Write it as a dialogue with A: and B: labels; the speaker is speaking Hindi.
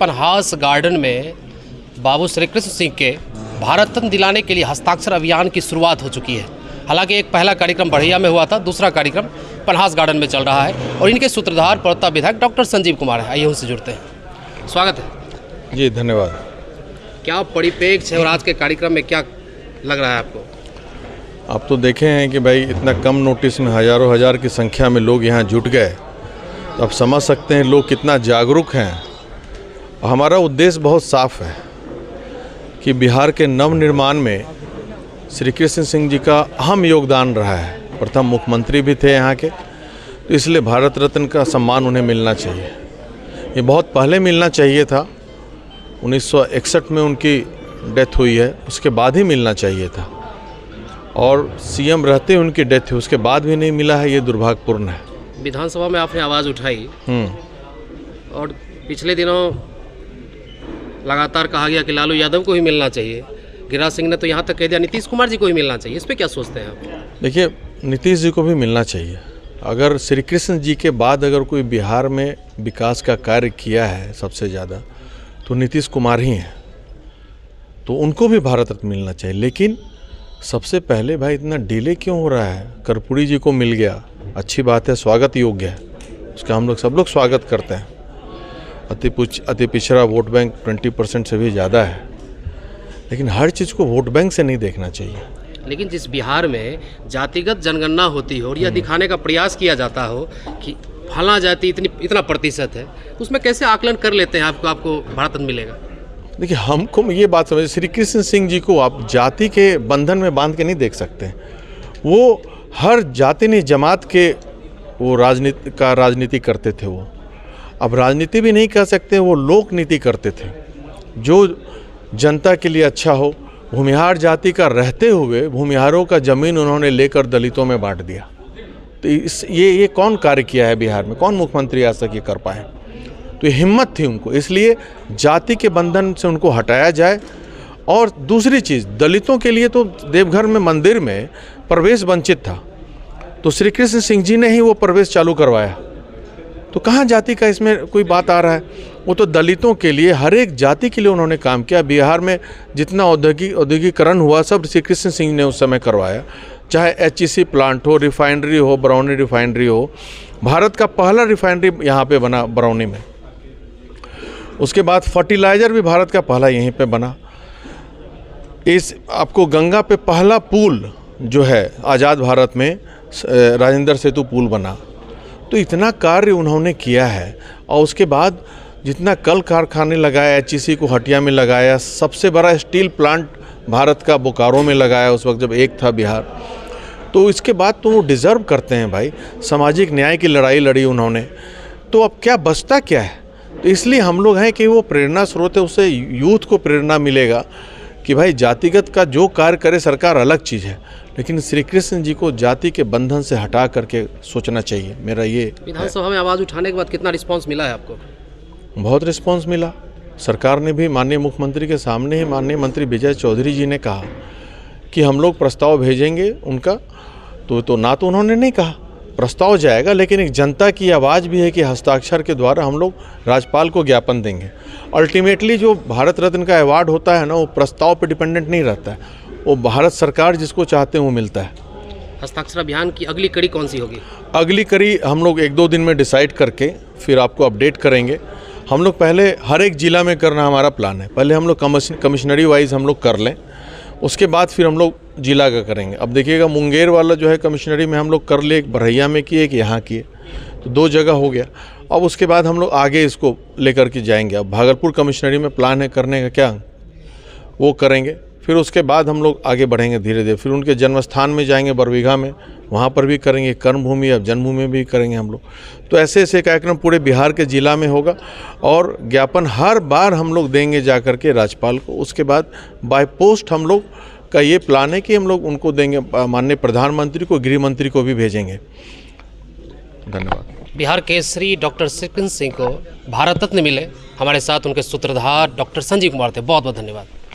A: पनहास गार्डन में बाबू श्री कृष्ण सिंह के भारत रत्न दिलाने के लिए हस्ताक्षर अभियान की शुरुआत हो चुकी है। हालांकि एक पहला कार्यक्रम बढ़िया में हुआ था, दूसरा कार्यक्रम पनहास गार्डन में चल रहा है और इनके सूत्रधार प्रवक्ता विधायक डॉक्टर संजीव कुमार है। आइए उनसे जुड़ते हैं। स्वागत है
B: जी, धन्यवाद।
A: क्या परिप्रेक्ष्य है और आज के कार्यक्रम में क्या लग रहा है आपको?
B: आप तो देखे हैं कि भाई इतना कम नोटिस में हज़ारों हज़ार की संख्या में लोग यहाँ जुट गए, तो आप समझ सकते हैं लोग कितना जागरूक हैं। हमारा उद्देश्य बहुत साफ है कि बिहार के नवनिर्माण में श्री कृष्ण सिंह जी का अहम योगदान रहा है। प्रथम मुख्यमंत्री भी थे यहाँ के, तो इसलिए भारत रत्न का सम्मान उन्हें मिलना चाहिए। ये बहुत पहले मिलना चाहिए था, 1961 में उनकी डेथ हुई है, उसके बाद ही मिलना चाहिए था। और सीएम रहते उनकी डेथ हुई, उसके बाद भी नहीं मिला है, ये दुर्भाग्यपूर्ण है।
A: विधानसभा में आपने आवाज़ उठाई और पिछले दिनों लगातार कहा गया कि लालू यादव को ही मिलना चाहिए। गिरिराज सिंह ने तो यहाँ तक कह दिया नीतीश कुमार जी को ही मिलना चाहिए। इस पर क्या सोचते हैं आप?
B: देखिए, नीतीश जी को भी मिलना चाहिए। अगर श्री कृष्ण जी के बाद अगर कोई बिहार में विकास का कार्य किया है सबसे ज़्यादा, तो नीतीश कुमार ही हैं, तो उनको भी भारत रत्न मिलना चाहिए। लेकिन सबसे पहले भाई इतना डिले क्यों हो रहा है? कर्पूरी जी को मिल गया, अच्छी बात है, स्वागत योग्य है, उसका हम लोग सब लोग स्वागत करते हैं। अति पिछड़ा वोट बैंक 20% से भी ज़्यादा है, लेकिन हर चीज़ को वोट बैंक से नहीं देखना चाहिए।
A: लेकिन जिस बिहार में जातिगत जनगणना होती हो और यह दिखाने का प्रयास किया जाता हो कि फला जाति इतना प्रतिशत है, उसमें कैसे आकलन कर लेते हैं आपको भारत रत्न मिलेगा? देखिए,
B: हमको ये बात समझ, श्री कृष्ण सिंह जी को आप जाति के बंधन में बांध के नहीं देख सकते। वो हर जाति ने जमात के वो राजनीति करते थे। वो अब राजनीति भी नहीं कर सकते, वो लोक नीति करते थे। जो जनता के लिए अच्छा हो, भूमिहार जाति का रहते हुए भूमिहारों का ज़मीन उन्होंने लेकर दलितों में बांट दिया। तो ये कौन कार्य किया है बिहार में? कौन मुख्यमंत्री आज तक ये कर पाए? तो ये हिम्मत थी उनको, इसलिए जाति के बंधन से उनको हटाया जाए। और दूसरी चीज़, दलितों के लिए तो देवघर में मंदिर में प्रवेश वंचित था, तो श्री कृष्ण सिंह जी ने ही वो प्रवेश चालू करवाया। तो कहाँ जाति का इसमें कोई बात आ रहा है? वो तो दलितों के लिए, हर एक जाति के लिए उन्होंने काम किया। बिहार में जितना औद्योगिकरण हुआ सब श्री कृष्ण सिंह ने उस समय करवाया। चाहे HEC प्लांट हो, रिफाइनरी हो, बरौनी रिफाइनरी हो। भारत का पहला रिफाइनरी यहाँ पे बना बरौनी में। उसके बाद फर्टिलाइज़र भी भारत का पहला यहीं पे बना। आपको गंगा पे पहला पुल जो है आज़ाद भारत में, राजेंद्र सेतु पुल बना। तो इतना कार्य उन्होंने किया है। और उसके बाद जितना कल कारखाने लगाया, HEC को हटिया में लगाया, सबसे बड़ा स्टील प्लांट भारत का बोकारो में लगाया उस वक्त जब एक था बिहार। तो इसके बाद तो वो डिज़र्व करते हैं भाई। सामाजिक न्याय की लड़ाई लड़ी उन्होंने, तो अब क्या बचता क्या है? तो इसलिए हम लोग हैं कि वो प्रेरणा स्रोत है, उससे यूथ को प्रेरणा मिलेगा कि भाई जातिगत का जो कार्य करे सरकार अलग चीज़ है, लेकिन श्री कृष्ण जी को जाति के बंधन से हटा करके सोचना चाहिए। मेरा ये
A: विधानसभा में आवाज़ उठाने के बाद कितना रिस्पांस मिला है आपको? बहुत
B: रिस्पांस मिला। सरकार ने भी माननीय मुख्यमंत्री के सामने ही माननीय मंत्री विजय चौधरी जी ने कहा कि हम लोग प्रस्ताव भेजेंगे उनका, तो ना तो उन्होंने नहीं कहा प्रस्ताव जाएगा, लेकिन एक जनता की आवाज़ भी है कि हस्ताक्षर के द्वारा हम लोग राज्यपाल को ज्ञापन देंगे। अल्टीमेटली जो भारत रत्न का अवार्ड होता है ना, वो प्रस्ताव पर डिपेंडेंट नहीं रहता है, वो भारत सरकार जिसको चाहते हैं वो मिलता है।
A: हस्ताक्षर अभियान की अगली कड़ी कौन सी होगी?
B: अगली कड़ी हम लोग 1-2 दिन में डिसाइड करके फिर आपको अपडेट करेंगे। हम लोग पहले हर एक ज़िला में करना हमारा प्लान है। पहले हम लोग कमिश्नरी वाइज हम लोग कर लें, उसके बाद फिर हम लोग जिला का करेंगे। अब देखिएगा, मुंगेर वाला जो है कमिश्नरी में हम लोग कर ले, एक बरैया में किए, एक यहाँ किए, तो 2 जगह हो गया। अब उसके बाद हम लोग आगे इसको लेकर के जाएंगे। अब भागलपुर कमिश्नरी में प्लान है करने का, क्या वो करेंगे। फिर उसके बाद हम लोग आगे बढ़ेंगे धीरे धीरे। फिर उनके जन्मस्थान में जाएंगे बरबीघा में, वहाँ पर भी करेंगे। कर्मभूमि अब जन्मभूमि में भी करेंगे हम लोग। तो ऐसे ऐसे कार्यक्रम पूरे बिहार के ज़िला में होगा और ज्ञापन हर बार हम लोग देंगे जा कर के राज्यपाल को। उसके बाद बाय पोस्ट हम लोग का ये प्लान है कि हम लोग उनको देंगे, माननीय प्रधानमंत्री को, गृह मंत्री को भी भेजेंगे। धन्यवाद।
A: बिहार केसरी डॉक्टर श्री कृष्ण सिंह को भारत रत्न मिले, हमारे साथ उनके सूत्रधार डॉक्टर संजीव कुमार थे। बहुत बहुत धन्यवाद।